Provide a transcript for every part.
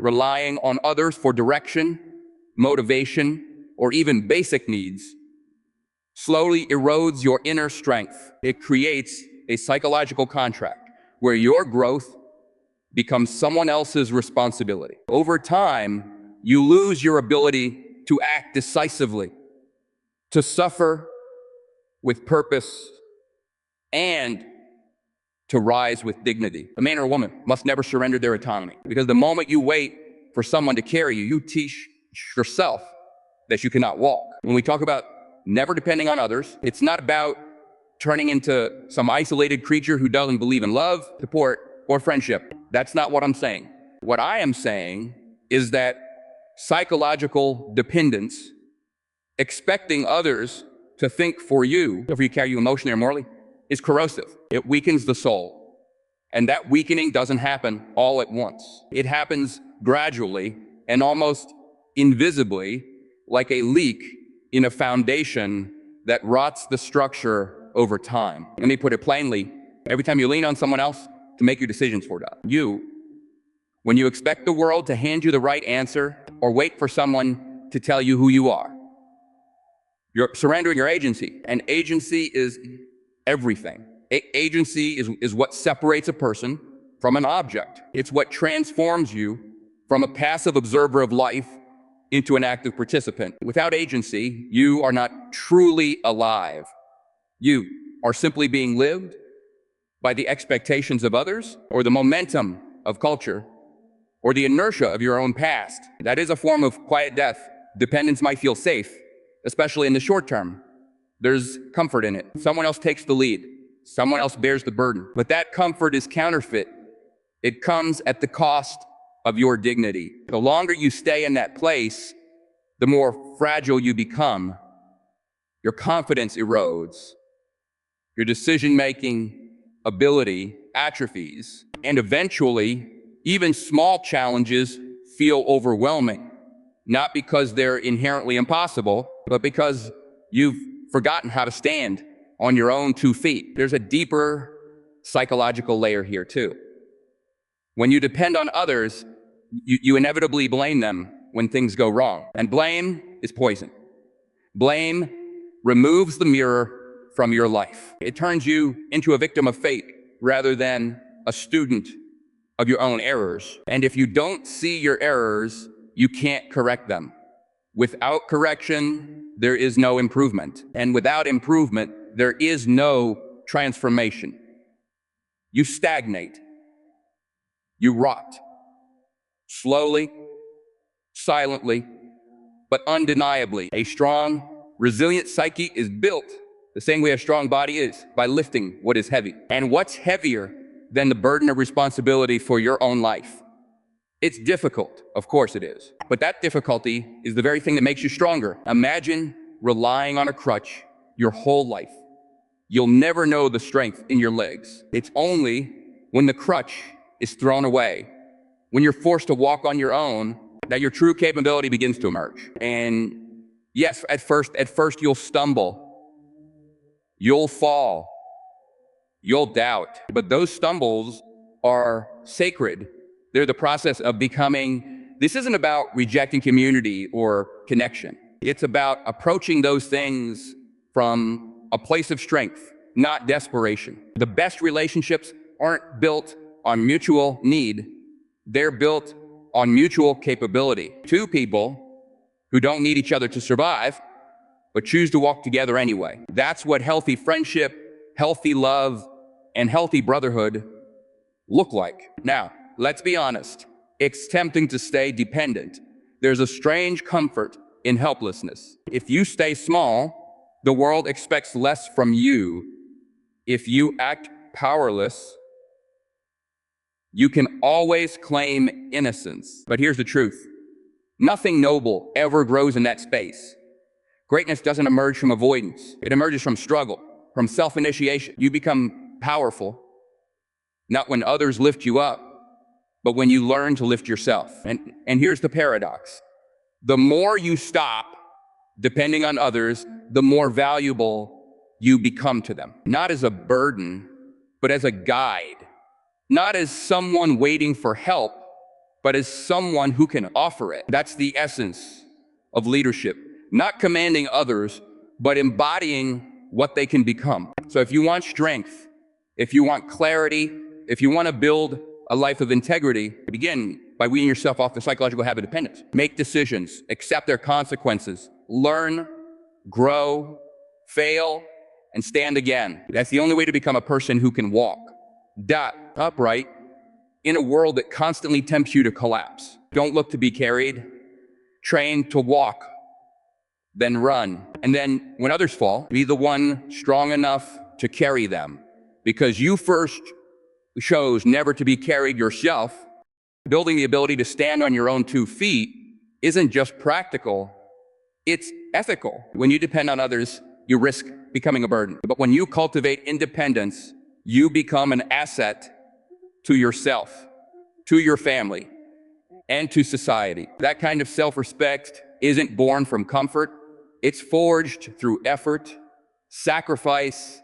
Relying on others for direction, motivation, or even basic needs slowly erodes your inner strength. It creates a psychological contract where your growth becomes someone else's responsibility. Over time, you lose your ability to act decisively, to suffer with purpose, and to rise with dignity. A man or a woman must never surrender their autonomy, because the moment you wait for someone to carry you, you teach yourself that you cannot walk. When we talk about never depending on others, it's not about turning into some isolated creature who doesn't believe in love, support, or friendship. That's not what I'm saying. What I am saying is that psychological dependence, expecting others to think for you, if you carry you emotionally or morally, is corrosive. It weakens the soul. And that weakening doesn't happen all at once. It happens gradually and almost invisibly, like a leak in a foundation that rots the structure over time. Let me put it plainly. Every time you lean on someone else to make your decisions for you, when you expect the world to hand you the right answer or wait for someone to tell you who you are, you're surrendering your agency. And agency is everything. Agency is what separates a person from an object. It's what transforms you from a passive observer of life into an active participant. Without agency, you are not truly alive. You are simply being lived by the expectations of others, or the momentum of culture, or the inertia of your own past. That is a form of quiet death. Dependence might feel safe, especially in the short term. There's comfort in it. Someone else takes the lead. Someone else bears the burden. But that comfort is counterfeit. It comes at the cost of your dignity. The longer you stay in that place, the more fragile you become. Your confidence erodes. Your decision-making ability atrophies. And eventually, even small challenges feel overwhelming. Not because they're inherently impossible, but because you've forgotten how to stand on your own 2 feet. There's a deeper psychological layer here too. When you depend on others, you inevitably blame them when things go wrong. And blame is poison. Blame removes the mirror from your life. It turns you into a victim of fate rather than a student of your own errors. And if you don't see your errors, you can't correct them. Without correction, there is no improvement. And without improvement, there is no transformation. You stagnate. You rot. Slowly, silently, but undeniably. A strong, resilient psyche is built the same way a strong body is, by lifting what is heavy. And what's heavier than the burden of responsibility for your own life? It's difficult, of course it is. But that difficulty is the very thing that makes you stronger. Imagine relying on a crutch your whole life. You'll never know the strength in your legs. It's only when the crutch is thrown away, when you're forced to walk on your own, that your true capability begins to emerge. And yes, at first you'll stumble. You'll fall. You'll doubt. But those stumbles are sacred. They're the process of becoming. This isn't about rejecting community or connection. It's about approaching those things from a place of strength, not desperation. The best relationships aren't built on mutual need. They're built on mutual capability. 2 people who don't need each other to survive, but choose to walk together anyway. That's what healthy friendship, healthy love, and healthy brotherhood look like. Now, let's be honest. It's tempting to stay dependent. There's a strange comfort in helplessness. If you stay small, the world expects less from you. If you act powerless, you can always claim innocence. But here's the truth. Nothing noble ever grows in that space. Greatness doesn't emerge from avoidance. It emerges from struggle, from self-initiation. You become powerful, not when others lift you up, but when you learn to lift yourself. And here's the paradox. The more you stop depending on others, the more valuable you become to them. Not as a burden, but as a guide. Not as someone waiting for help, but as someone who can offer it. That's the essence of leadership. Not commanding others, but embodying what they can become. So if you want strength, if you want clarity, if you want to build a life of integrity, begin by weaning yourself off the psychological habit of dependence. Make decisions, accept their consequences, learn, grow, fail, and stand again. That's the only way to become a person who can walk upright in a world that constantly tempts you to collapse. Don't look to be carried. Train to walk, then run. And then when others fall, be the one strong enough to carry them. Because you first chose never to be carried yourself. Building the ability to stand on your own 2 feet isn't just practical, it's ethical. When you depend on others, you risk becoming a burden. But when you cultivate independence, you become an asset to yourself, to your family, and to society. That kind of self-respect isn't born from comfort. It's forged through effort, sacrifice,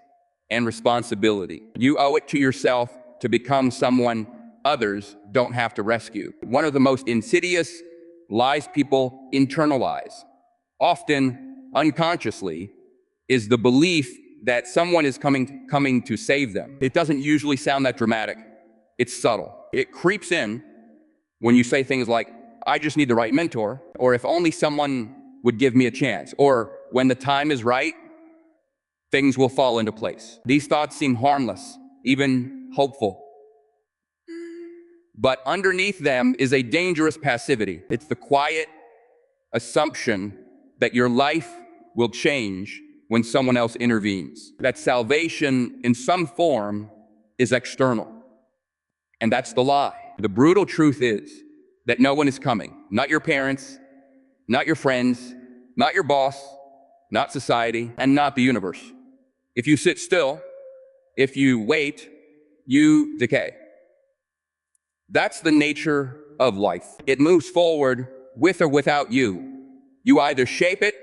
and responsibility. You owe it to yourself to become someone others don't have to rescue. One of the most insidious lies people internalize, often unconsciously, is the belief that someone is coming to save them. It doesn't usually sound that dramatic. It's subtle. It creeps in when you say things like, I just need the right mentor, or if only someone would give me a chance, or when the time is right, things will fall into place. These thoughts seem harmless, even hopeful. But underneath them is a dangerous passivity. It's the quiet assumption that your life will change when someone else intervenes. That salvation in some form is external. And that's the lie. The brutal truth is that no one is coming. Not your parents, not your friends, not your boss, not society, and not the universe. If you sit still, if you wait, you decay. That's the nature of life. It moves forward with or without you. You either shape it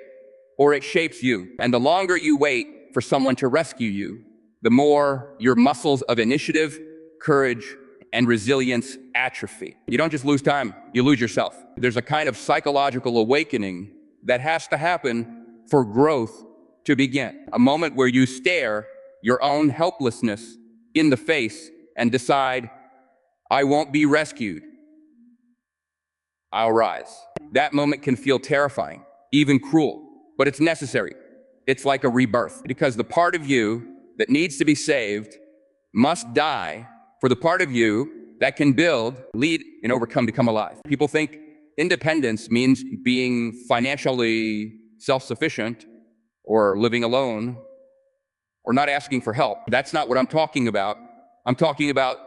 or it shapes you. And the longer you wait for someone to rescue you, the more your muscles of initiative, courage, and resilience atrophy. You don't just lose time, you lose yourself. There's a kind of psychological awakening that has to happen for growth to begin. A moment where you stare your own helplessness in the face and decide, I won't be rescued. I'll rise. That moment can feel terrifying, even cruel, but it's necessary. It's like a rebirth, because the part of you that needs to be saved must die for the part of you that can build, lead, and overcome to come alive. People think independence means being financially self-sufficient or living alone or not asking for help. That's not what I'm talking about. I'm talking about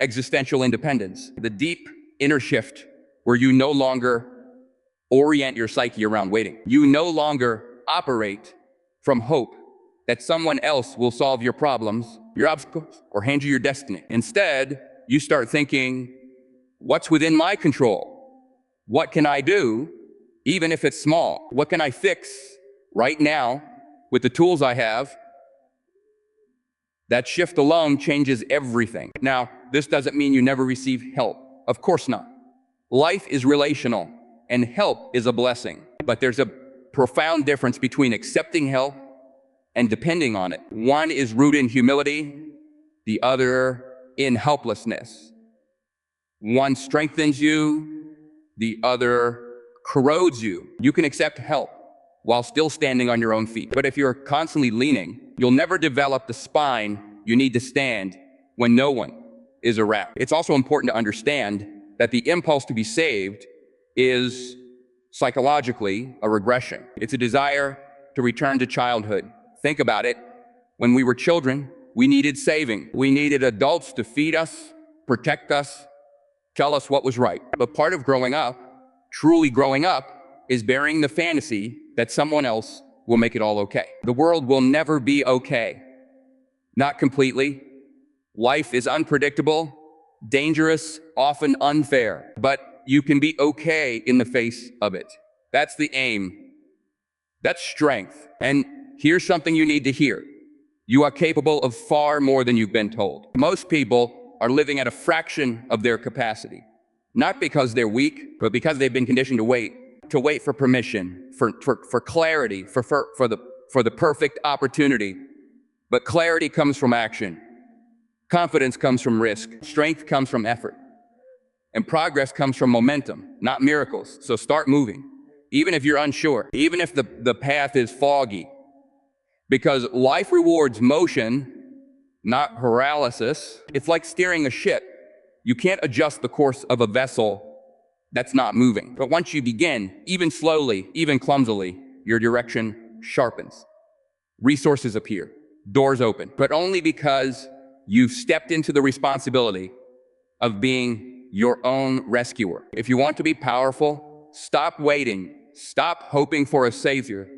existential independence, the deep inner shift where you no longer orient your psyche around waiting. You no longer operate from hope that someone else will solve your problems, your obstacles, or hand you your destiny. Instead, you start thinking, what's within my control? What can I do, even if it's small? What can I fix right now with the tools I have? That shift alone changes everything. Now, this doesn't mean you never receive help. Of course not. Life is relational, and help is a blessing. But there's a profound difference between accepting help and depending on it. One is rooted in humility, the other in helplessness. One strengthens you, the other corrodes you. You can accept help while still standing on your own feet. But if you're constantly leaning, you'll never develop the spine you need to stand when no one is around. It's also important to understand that the impulse to be saved is psychologically a regression. It's a desire to return to childhood. Think about it. When we were children, we needed saving. We needed adults to feed us, protect us, tell us what was right. But part of growing up, truly growing up, is burying the fantasy that someone else will make it all okay. The world will never be okay. Not completely. Life is unpredictable, dangerous, often unfair. But you can be okay in the face of it. That's the aim. That's strength. And here's something you need to hear. You are capable of far more than you've been told. Most people are living at a fraction of their capacity. not because they're weak, but because they've been conditioned to wait for permission, for clarity, for the perfect opportunity. But clarity comes from action. Confidence comes from risk. Strength comes from effort. And progress comes from momentum, not miracles. So start moving, even if you're unsure, even if the path is foggy. Because life rewards motion, not paralysis. It's like steering a ship. You can't adjust the course of a vessel that's not moving. But once you begin, even slowly, even clumsily, your direction sharpens. Resources appear, doors open, but only because you've stepped into the responsibility of being your own rescuer. If you want to be powerful, stop waiting. Stop hoping for a savior.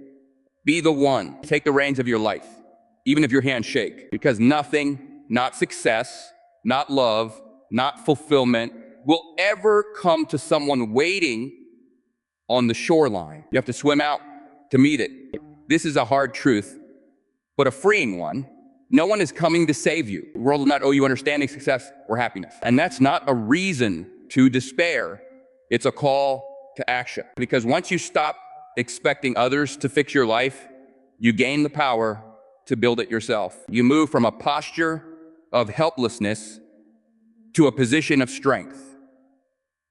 Be the one. Take the reins of your life, even if your hands shake, because nothing, not success, not love, not fulfillment, will ever come to someone waiting on the shoreline. You have to swim out to meet it. This is a hard truth, but a freeing one. No one is coming to save you. The world will not owe you understanding, success, or happiness. And that's not a reason to despair. It's a call to action. Because once you stop expecting others to fix your life, you gain the power to build it yourself. You move from a posture of helplessness to a position of strength.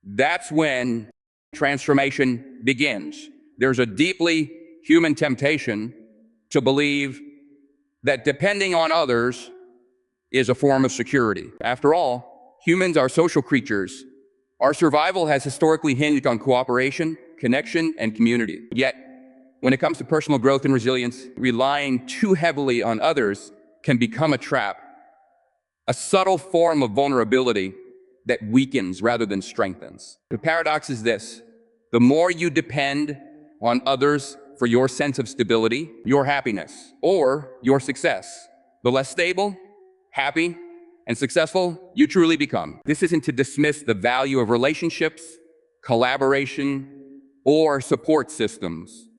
That's when transformation begins. There's a deeply human temptation to believe that depending on others is a form of security. After all, humans are social creatures. Our survival has historically hinged on cooperation, connection, and community. Yet, when it comes to personal growth and resilience, relying too heavily on others can become a trap, a subtle form of vulnerability that weakens rather than strengthens. The paradox is this: the more you depend on others for your sense of stability, your happiness, or your success, the less stable, happy, and successful you truly become. This isn't to dismiss the value of relationships, collaboration, or support systems.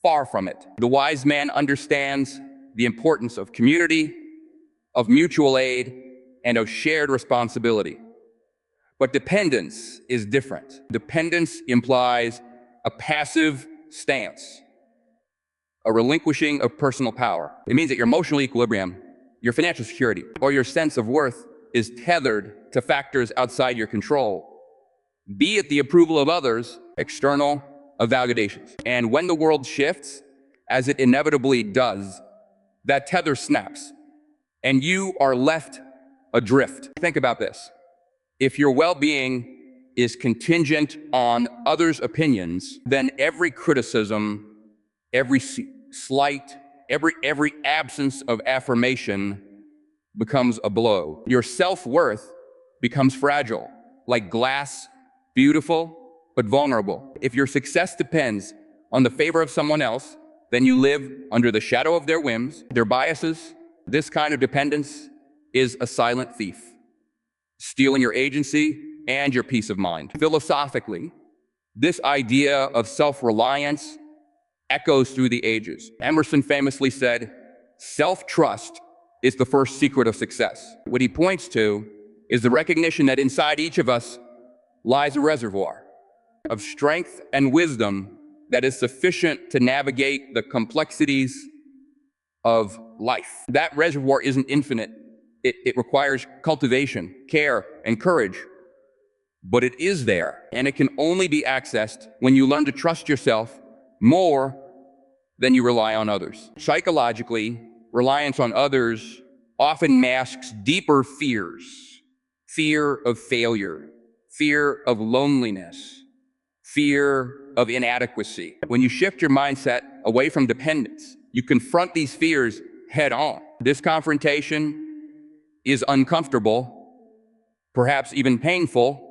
Far from it. The wise man understands the importance of community, of mutual aid, and of shared responsibility. But dependence is different. Dependence implies a passive stance, a relinquishing of personal power. It means that your emotional equilibrium, your financial security, or your sense of worth is tethered to factors outside your control, be it the approval of others, external validations. And when the world shifts, as it inevitably does, that tether snaps, and you are left adrift. Think about this. If your well-being is contingent on others' opinions, then every criticism, every slight, every absence of affirmation becomes a blow. Your self-worth becomes fragile, like glass, beautiful, but vulnerable. If your success depends on the favor of someone else, then you live under the shadow of their whims, their biases. This kind of dependence is a silent thief, stealing your agency and your peace of mind. Philosophically, this idea of self-reliance echoes through the ages. Emerson famously said, "Self-trust is the first secret of success." What he points to is the recognition that inside each of us lies a reservoir of strength and wisdom that is sufficient to navigate the complexities of life. That reservoir isn't infinite. It requires cultivation, care, and courage. But it is there, and it can only be accessed when you learn to trust yourself more than you rely on others. Psychologically, reliance on others often masks deeper fears. Fear of failure, fear of loneliness, fear of inadequacy. When you shift your mindset away from dependence, you confront these fears head on. This confrontation is uncomfortable, perhaps even painful,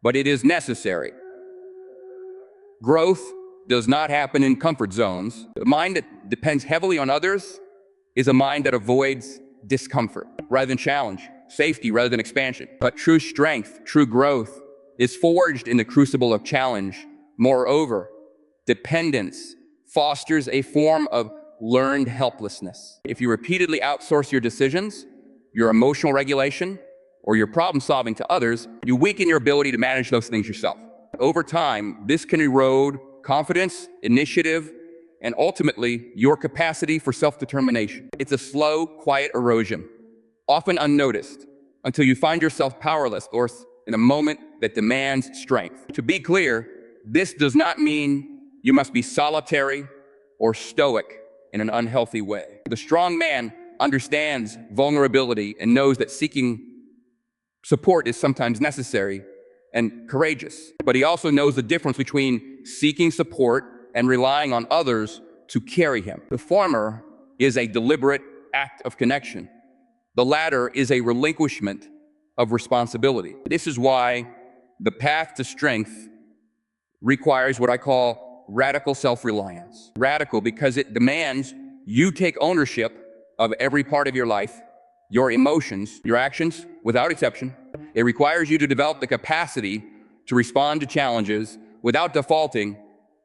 but it is necessary. Growth does not happen in comfort zones. The mind that depends heavily on others is a mind that avoids discomfort rather than challenge, safety rather than expansion. But true strength, true growth is forged in the crucible of challenge. Moreover, dependence fosters a form of learned helplessness. If you repeatedly outsource your decisions, your emotional regulation, or your problem solving to others, you weaken your ability to manage those things yourself. Over time, this can erode confidence, initiative, and ultimately your capacity for self-determination. It's a slow, quiet erosion, often unnoticed, until you find yourself powerless or in a moment that demands strength. To be clear, this does not mean you must be solitary or stoic in an unhealthy way. The strong man understands vulnerability and knows that seeking support is sometimes necessary and courageous. But he also knows the difference between seeking support and relying on others to carry him. The former is a deliberate act of connection. The latter is a relinquishment of responsibility. This is why the path to strength requires what I call radical self-reliance. Radical because it demands you take ownership of every part of your life, your emotions, your actions, without exception. It requires you to develop the capacity to respond to challenges without defaulting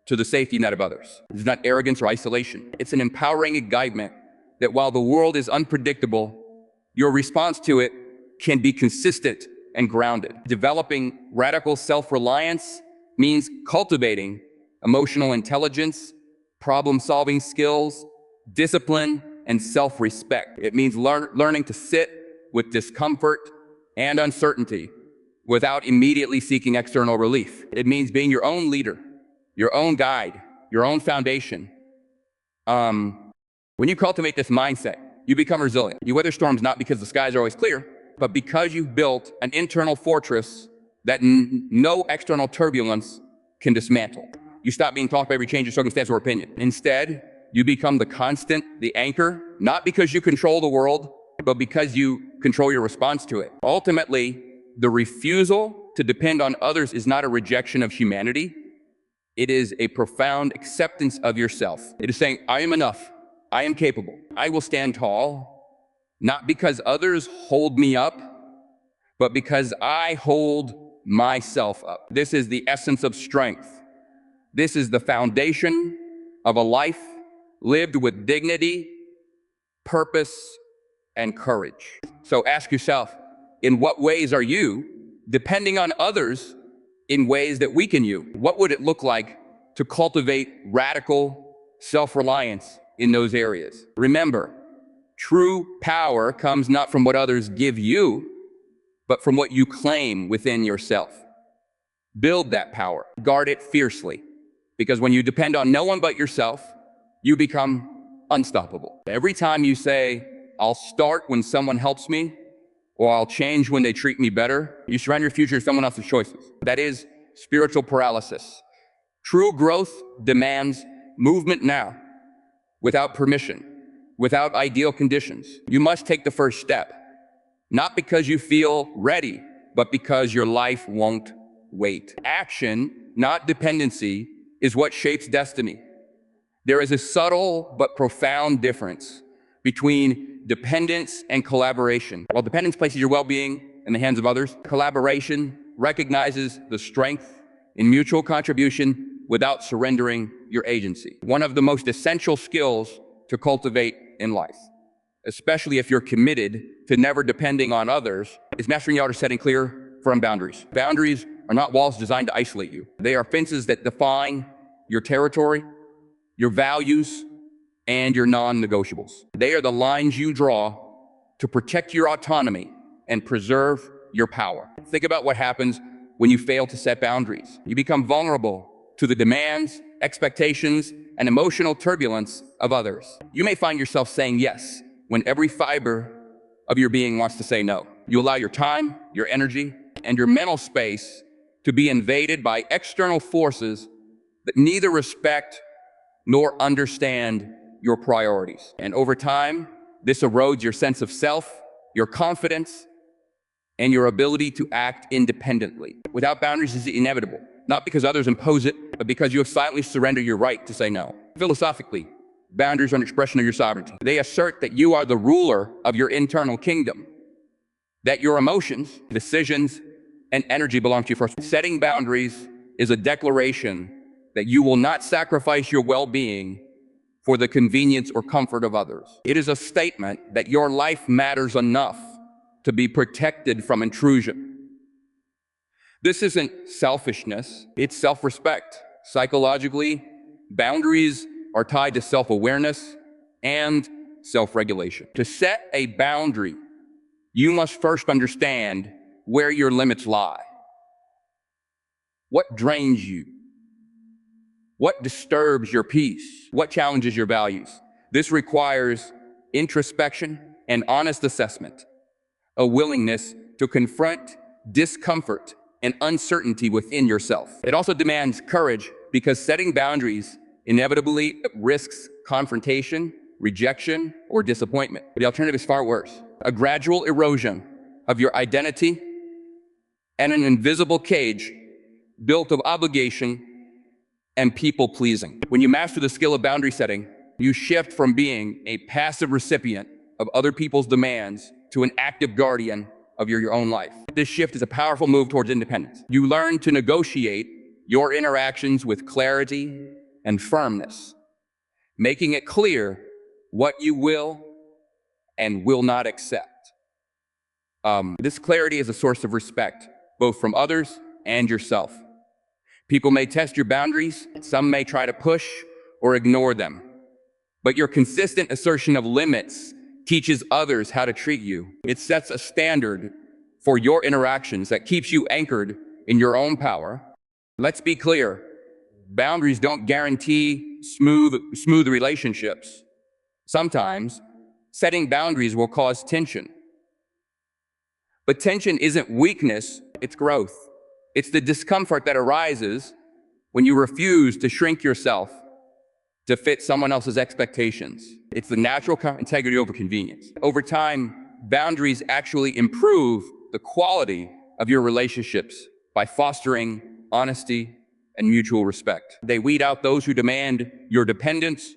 to the safety net of others. It's not arrogance or isolation. It's an empowering acknowledgement that while the world is unpredictable, your response to it can be consistent and grounded. Developing radical self-reliance means cultivating emotional intelligence, problem-solving skills, discipline, and self-respect. It means learning to sit with discomfort and uncertainty without immediately seeking external relief. It means being your own leader, your own guide, your own foundation. When you cultivate this mindset, you become resilient. You weather storms not because the skies are always clear, but because you've built an internal fortress that no external turbulence can dismantle. You stop being talked by every change of circumstance or opinion. Instead, you become the constant, the anchor, not because you control the world, but because you control your response to it. Ultimately, the refusal to depend on others is not a rejection of humanity. It is a profound acceptance of yourself. It is saying, I am enough. I am capable. I will stand tall, not because others hold me up, but because I hold myself up. This is the essence of strength. This is the foundation of a life lived with dignity, purpose, and courage. So ask yourself, in what ways are you depending on others in ways that weaken you? What would it look like to cultivate radical self-reliance in those areas? Remember, true power comes not from what others give you, but from what you claim within yourself. Build that power. Guard it fiercely. Because when you depend on no one but yourself, you become unstoppable. Every time you say, I'll start when someone helps me, or I'll change when they treat me better, you surrender your future to someone else's choices. That is spiritual paralysis. True growth demands movement now, without permission, without ideal conditions. You must take the first step, not because you feel ready, but because your life won't wait. Action, not dependency, is what shapes destiny. There is a subtle but profound difference between dependence and collaboration. While dependence places your well-being in the hands of others, collaboration recognizes the strength in mutual contribution without surrendering your agency. One of the most essential skills to cultivate in life, especially if you're committed to never depending on others, is mastering the art of setting clear, firm boundaries. Boundaries are not walls designed to isolate you. They are fences that define your territory, your values, and your non-negotiables. They are the lines you draw to protect your autonomy and preserve your power. Think about what happens when you fail to set boundaries. You become vulnerable to the demands, expectations, and emotional turbulence of others. You may find yourself saying yes when every fiber of your being wants to say no. You allow your time, your energy, and your mental space to be invaded by external forces that neither respect nor understand your priorities. And over time, this erodes your sense of self, your confidence, and your ability to act independently. Without boundaries is inevitable, not because others impose it, but because you have silently surrendered your right to say no. Philosophically, boundaries are an expression of your sovereignty. They assert that you are the ruler of your internal kingdom, that your emotions, decisions, and energy belong to you first. Setting boundaries is a declaration that you will not sacrifice your well-being for the convenience or comfort of others. It is a statement that your life matters enough to be protected from intrusion. This isn't selfishness, it's self-respect. Psychologically, boundaries are tied to self-awareness and self-regulation. To set a boundary, you must first understand where your limits lie. What drains you? What disturbs your peace? What challenges your values? This requires introspection and honest assessment, a willingness to confront discomfort and uncertainty within yourself. It also demands courage because setting boundaries inevitably risks confrontation, rejection, or disappointment. The alternative is far worse: a gradual erosion of your identity and an invisible cage built of obligation and people-pleasing. When you master the skill of boundary setting, you shift from being a passive recipient of other people's demands to an active guardian of your own life. This shift is a powerful move towards independence. You learn to negotiate your interactions with clarity and firmness, making it clear what you will and will not accept. This clarity is a source of respect, both from others and yourself. People may test your boundaries, some may try to push or ignore them, but your consistent assertion of limits teaches others how to treat you. It sets a standard for your interactions that keeps you anchored in your own power. Let's be clear, boundaries don't guarantee smooth relationships. Sometimes, setting boundaries will cause tension. But tension isn't weakness, it's growth. It's the discomfort that arises when you refuse to shrink yourself to fit someone else's expectations. It's the natural integrity over convenience. Over time, boundaries actually improve the quality of your relationships by fostering honesty and mutual respect. They weed out those who demand your dependence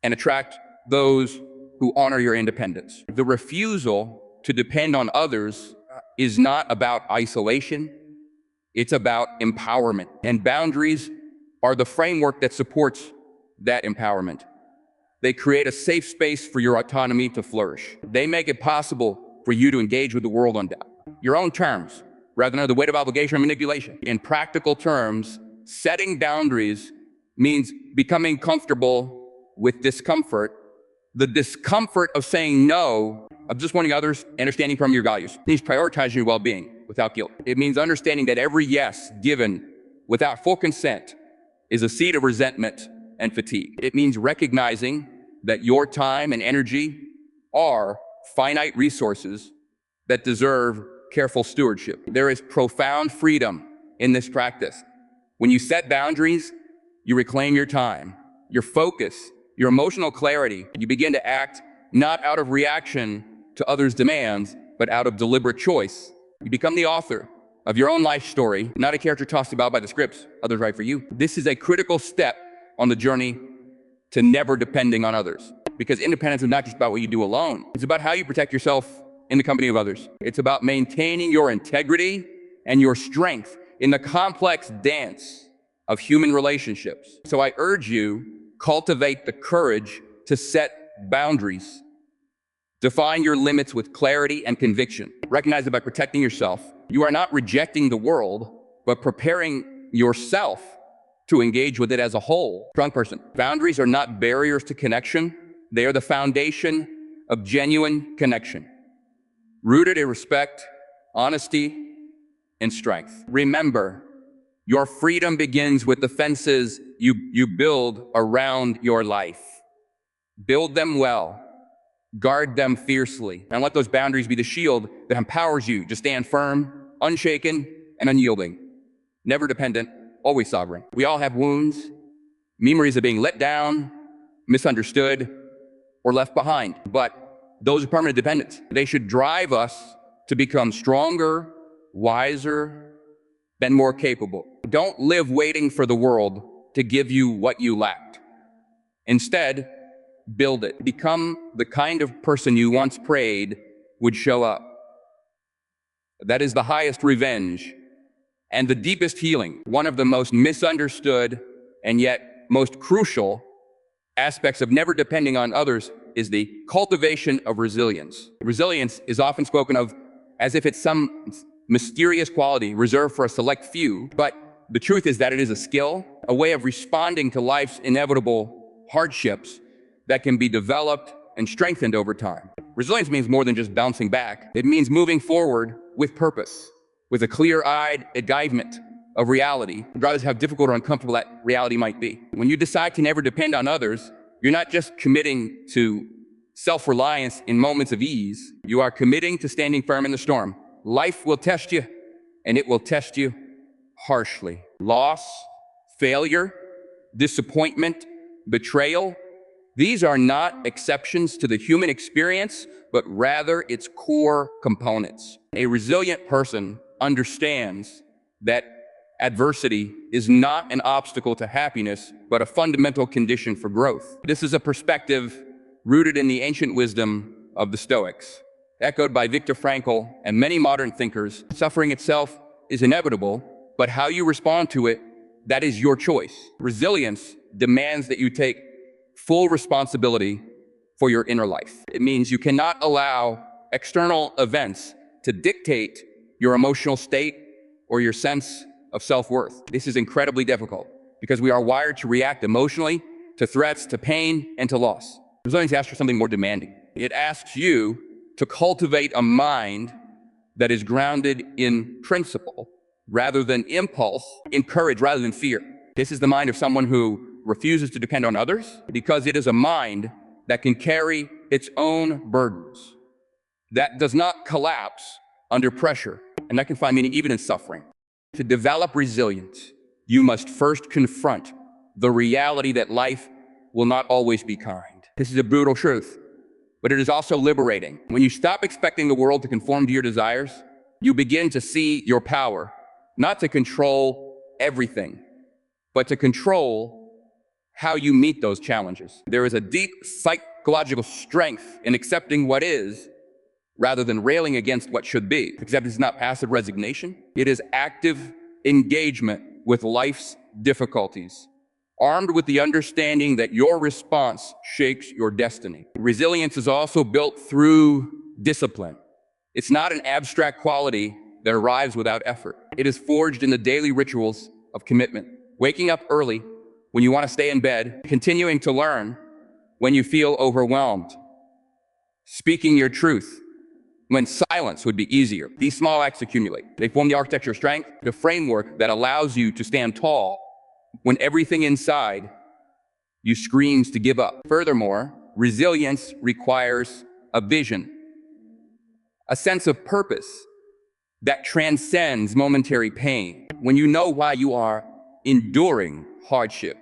and attract those who honor your independence. The refusal to depend on others is not about isolation. It's about empowerment, and boundaries are the framework that supports that empowerment. They create a safe space for your autonomy to flourish. They make it possible for you to engage with the world on your own terms, rather than under the weight of obligation or manipulation. In practical terms, setting boundaries means becoming comfortable with discomfort, the discomfort of saying no, of disappointing others, and standing firm on your values. It means prioritizing your well-being without guilt. It means understanding that every yes given without full consent is a seed of resentment and fatigue. It means recognizing that your time and energy are finite resources that deserve careful stewardship. There is profound freedom in this practice. When you set boundaries, you reclaim your time, your focus, your emotional clarity. You begin to act not out of reaction to others' demands, but out of deliberate choice. You become the author of your own life story, not a character tossed about by the scripts others write for you. This is a critical step on the journey to never depending on others. Because independence is not just about what you do alone. It's about how you protect yourself in the company of others. It's about maintaining your integrity and your strength in the complex dance of human relationships. So I urge you, cultivate the courage to set boundaries. Define your limits with clarity and conviction. Recognize that by protecting yourself, you are not rejecting the world, but preparing yourself to engage with it as a whole. Strong person. Boundaries are not barriers to connection. They are the foundation of genuine connection, rooted in respect, honesty, and strength. Remember, your freedom begins with the fences you build around your life. Build them well. Guard them fiercely, and let those boundaries be the shield that empowers you to stand firm, unshaken, and unyielding. Never dependent, always sovereign. We all have wounds, memories of being let down, misunderstood, or left behind. But those are permanent dependents. They should drive us to become stronger, wiser, and more capable. Don't live waiting for the world to give you what you lacked. Instead, build it. Become the kind of person you once prayed would show up. That is the highest revenge and the deepest healing. One of the most misunderstood and yet most crucial aspects of never depending on others is the cultivation of resilience. Resilience is often spoken of as if it's some mysterious quality reserved for a select few. But the truth is that it is a skill, a way of responding to life's inevitable hardships that can be developed and strengthened over time. Resilience means more than just bouncing back. It means moving forward with purpose, with a clear-eyed engagement of reality, regardless of how difficult or uncomfortable that reality might be. When you decide to never depend on others, you're not just committing to self-reliance in moments of ease. You are committing to standing firm in the storm. Life will test you, and it will test you harshly. Loss, failure, disappointment, betrayal, these are not exceptions to the human experience, but rather its core components. A resilient person understands that adversity is not an obstacle to happiness, but a fundamental condition for growth. This is a perspective rooted in the ancient wisdom of the Stoics, echoed by Viktor Frankl and many modern thinkers. Suffering itself is inevitable, but how you respond to it, that is your choice. Resilience demands that you take full responsibility for your inner life. It means you cannot allow external events to dictate your emotional state or your sense of self-worth. This is incredibly difficult because we are wired to react emotionally to threats, to pain, and to loss. Resilience asks for something more demanding. It asks you to cultivate a mind that is grounded in principle rather than impulse, in courage rather than fear. This is the mind of someone who refuses to depend on others because it is a mind that can carry its own burdens, that does not collapse under pressure, and that can find meaning even in suffering. To develop resilience, you must first confront the reality that life will not always be kind. This is a brutal truth, but it is also liberating. When you stop expecting the world to conform to your desires, you begin to see your power, not to control everything, but to control how you meet those challenges. There is a deep psychological strength in accepting what is rather than railing against what should be. Acceptance is not passive resignation. It is active engagement with life's difficulties, armed with the understanding that your response shapes your destiny. Resilience is also built through discipline. It's not an abstract quality that arrives without effort. It is forged in the daily rituals of commitment. Waking up early when you want to stay in bed, continuing to learn when you feel overwhelmed, speaking your truth when silence would be easier. These small acts accumulate. They form the architecture of strength, the framework that allows you to stand tall when everything inside you screams to give up. Furthermore, resilience requires a vision, a sense of purpose that transcends momentary pain. When you know why you are enduring hardship,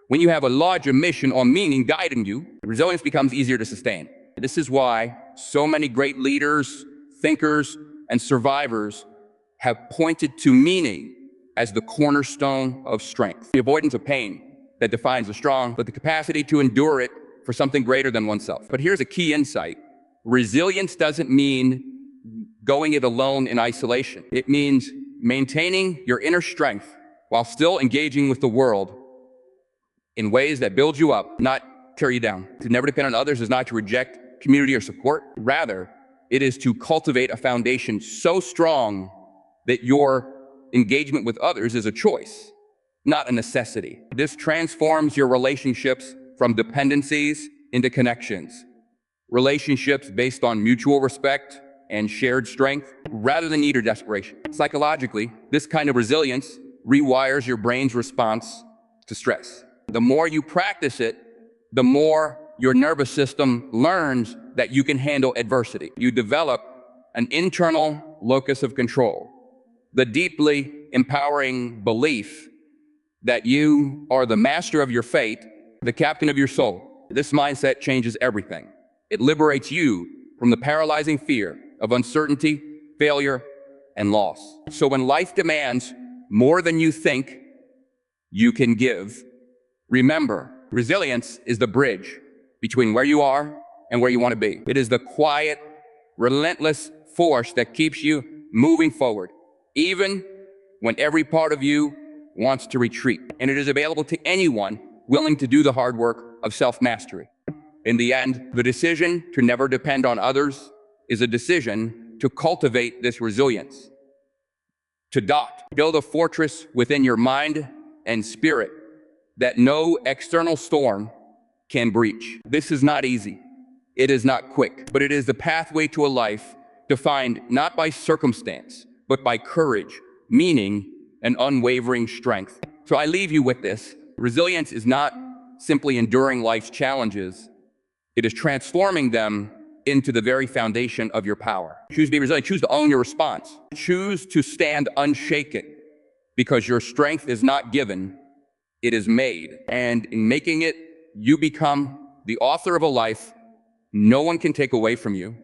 when you have a larger mission or meaning guiding you, resilience becomes easier to sustain. This is why so many great leaders, thinkers, and survivors have pointed to meaning as the cornerstone of strength. The avoidance of pain that defines the strong, but the capacity to endure it for something greater than oneself. But here's a key insight. Resilience doesn't mean going it alone in isolation. It means maintaining your inner strength while still engaging with the world in ways that build you up, not tear you down. To never depend on others is not to reject community or support. Rather, it is to cultivate a foundation so strong that your engagement with others is a choice, not a necessity. This transforms your relationships from dependencies into connections. Relationships based on mutual respect and shared strength, rather than need or desperation. Psychologically, this kind of resilience rewires your brain's response to stress. The more you practice it, the more your nervous system learns that you can handle adversity. You develop an internal locus of control, the deeply empowering belief that you are the master of your fate, the captain of your soul. This mindset changes everything. It liberates you from the paralyzing fear of uncertainty, failure, and loss. So when life demands more than you think you can give, remember, resilience is the bridge between where you are and where you want to be. It is the quiet, relentless force that keeps you moving forward, even when every part of you wants to retreat. And it is available to anyone willing to do the hard work of self-mastery. In the end, the decision to never depend on others is a decision to cultivate this resilience. Build a fortress within your mind and spirit that no external storm can breach. This is not easy. It is not quick, but it is the pathway to a life defined not by circumstance, but by courage, meaning, and unwavering strength. So I leave you with this. Resilience is not simply enduring life's challenges. It is transforming them into the very foundation of your power. Choose to be resilient. Choose to own your response. Choose to stand unshaken, because your strength is not given, it is made. And in making it, you become the author of a life no one can take away from you.